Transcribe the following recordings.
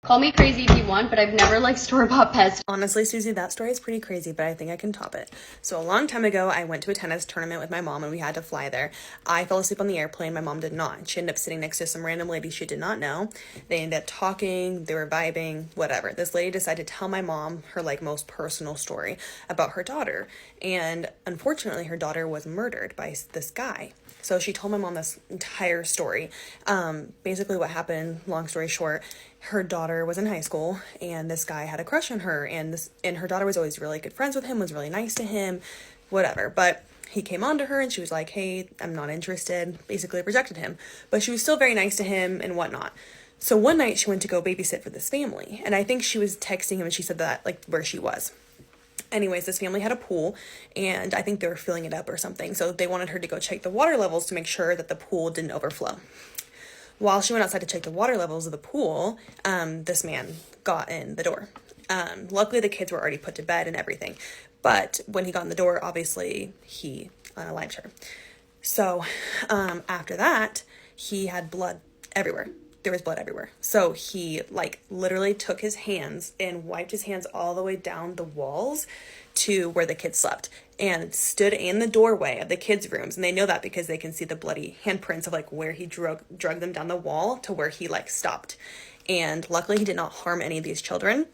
Call me crazy if you want, but I've never liked store-bought pesto. Honestly, Susie, that story is pretty crazy, but I think I can top it. So a long time ago, I went to a tennis tournament with my mom and we had to fly there. I fell asleep on the airplane. My mom did not. She ended up sitting next to some random lady she did not know. They ended up talking. They were vibing, whatever. This lady decided to tell my mom her most personal story about her daughter. And unfortunately, her daughter was murdered by this guy. So she told my mom this entire story. Basically what happened, long story short, her daughter was in high school and this guy had a crush on her, and her daughter was always really good friends with him, was really nice to him, whatever. But he came on to her and she was like, hey, I'm not interested, basically rejected him. But she was still very nice to him and whatnot. So one night she went to go babysit for this family, and I think she was texting him and she said that where she was. Anyways, this family had a pool and I think they were filling it up or something. So they wanted her to go check the water levels to make sure that the pool didn't overflow. While she went outside to check the water levels of the pool, this man got in the door. Luckily, the kids were already put to bed and everything. But when he got in the door, obviously, he unalived her. So after that, he had blood everywhere. There was blood everywhere. So he literally took his hands and wiped his hands all the way down the walls to where the kids slept and stood in the doorway of the kids' rooms. And they know that because they can see the bloody handprints of where he drug them down the wall to where he stopped. And luckily he did not harm any of these children,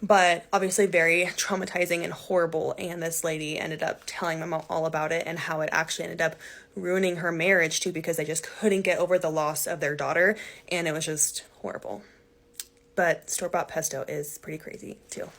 but obviously very traumatizing and horrible. And this lady ended up telling my mom all about it and how it actually ended up ruining her marriage too, because they just couldn't get over the loss of their daughter. And it was just horrible. But store-bought pesto is pretty crazy too.